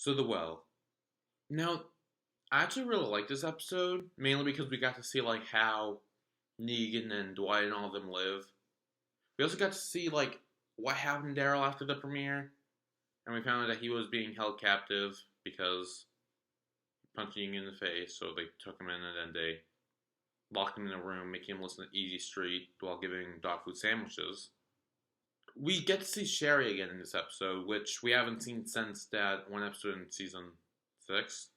So the well. Now, I actually really like this episode, mainly because we got to see like how Negan and Dwight and all of them live. We also got to see like what happened to Daryl after the premiere, and we found out that he was being held captive because punching in the face. So they took him in and then they locked him in a room, making him listen to Easy Street while giving dog food sandwiches. We get to see Sherry again in this episode, which we haven't seen since that one episode in season 6.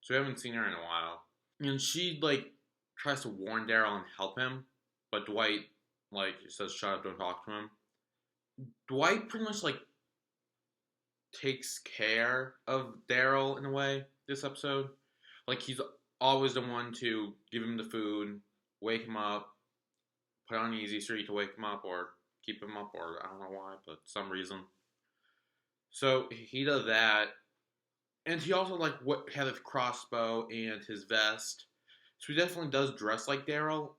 So we haven't seen her in a while. And she like tries to warn Daryl and help him, but Dwight like says, "Shut up, don't talk to him." Dwight pretty much like takes care of Daryl in a way this episode. Like he's always the one to give him the food, wake him up, put on Easy Street to wake him up or keep him up, or I don't know why, but some reason. So he does that, and he also like what had his crossbow and his vest. So he definitely does dress like Daryl.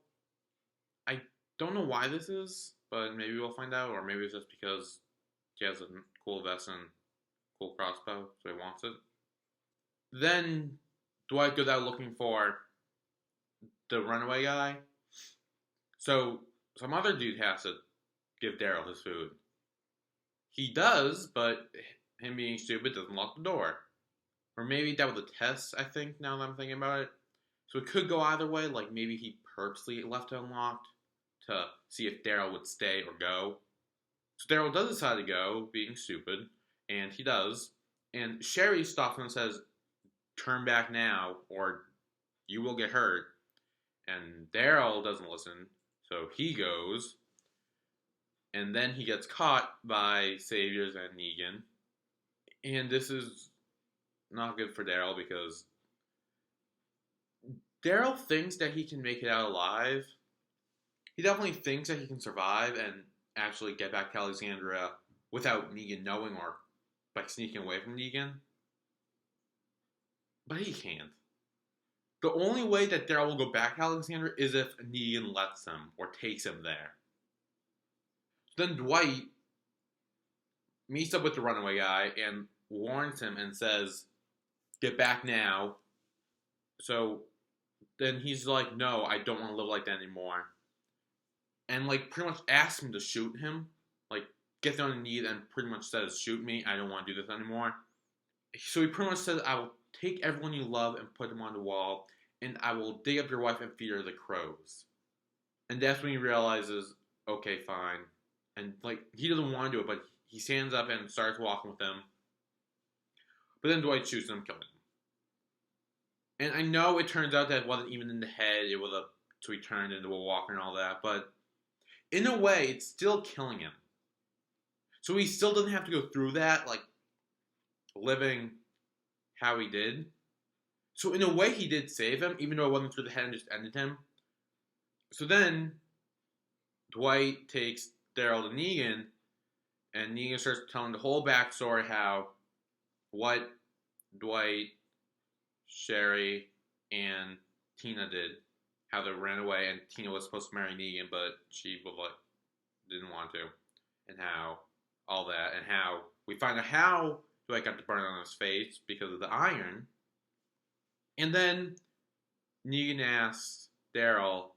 I don't know why this is, but maybe we'll find out, or maybe it's just because he has a cool vest and cool crossbow, so he wants it. Then Dwight goes out looking for the runaway guy. So some other dude has to give Daryl his food. He does, but him being stupid doesn't lock the door. Or maybe that was a test, I think, now that I'm thinking about it. So it could go either way, like maybe he purposely left it unlocked to see if Daryl would stay or go. So Daryl does decide to go, being stupid, and he does. And Sherry stops him and says, "Turn back now, or you will get hurt." And Daryl doesn't listen, so he goes. And then he gets caught by Saviors and Negan. And this is not good for Daryl because Daryl thinks that he can make it out alive. He definitely thinks that he can survive and actually get back to Alexandria without Negan knowing or by sneaking away from Negan. But he can't. The only way that Daryl will go back to Alexandria is if Negan lets him or takes him there. So then Dwight meets up with the runaway guy and warns him and says, "Get back now." So then he's like, "No, I don't want to live like that anymore." And like pretty much asks him to shoot him. Like gets on a knee and pretty much says, "Shoot me, I don't want to do this anymore." So he pretty much says, "I will take everyone you love and put them on the wall, and I will dig up your wife and feed her the crows." And that's when he realizes, okay, fine. And like he doesn't want to do it, but he stands up and starts walking with them. But then Dwight shoots him, killing him. And I know it turns out that it wasn't even in the head, it was so he turned into a walker and all that, but in a way, it's still killing him. So he still doesn't have to go through that, like, living how he did. So in a way, he did save him, even though it wasn't through the head and just ended him. So then, Dwight takes Daryl to Negan, and Negan starts telling the whole backstory how what Dwight, Sherry, and Tina did. How they ran away, and Tina was supposed to marry Negan, but she was like, didn't want to. And how all that, and how we find out how Dwight got the burn on his face because of the iron. And then Negan asks Daryl,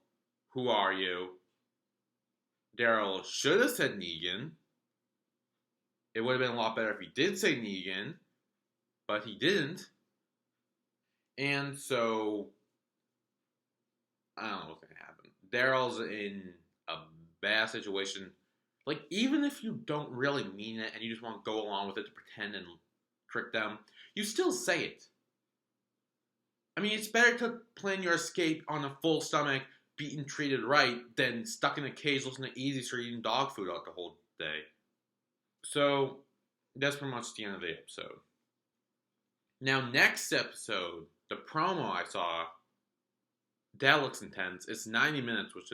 "Who are you?" Daryl should have said Negan. It would have been a lot better if he did say Negan, but he didn't. And so, I don't know what's going to happen. Daryl's in a bad situation. Like, even if you don't really mean it and you just want to go along with it to pretend and trick them, you still say it. I mean, it's better to plan your escape on a full stomach, beaten, treated right, than stuck in a cage listening to Easy Street eating dog food out the whole day. So, that's pretty much the end of the episode. Now, next episode, the promo I saw, that looks intense. It's 90 minutes, which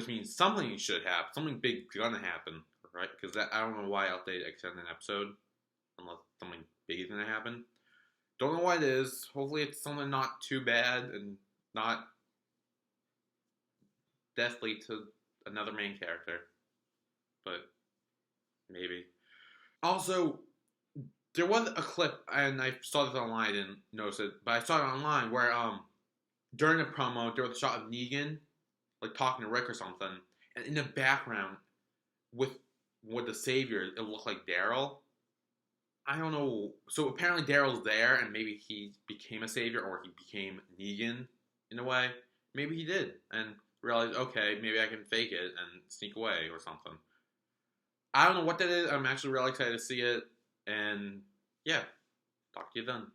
means something should happen. Something big is gonna happen, right? Because I don't know why else they extend an episode unless something big is gonna happen. Don't know what it is. Hopefully, it's something not too bad and not deathly to another main character. But maybe. Also, There was a clip, and I saw this online. I didn't notice it, but I saw it online where during the promo there was a shot of Negan like talking to Rick or something, and in the background with the Savior, it looked like Daryl. I don't know. So apparently Daryl's there, and maybe he became a Savior or he became Negan in a way. Maybe he did, and realized, okay, maybe I can fake it and sneak away or something. I don't know what that is. I'm actually really excited to see it, and yeah, talk to you then.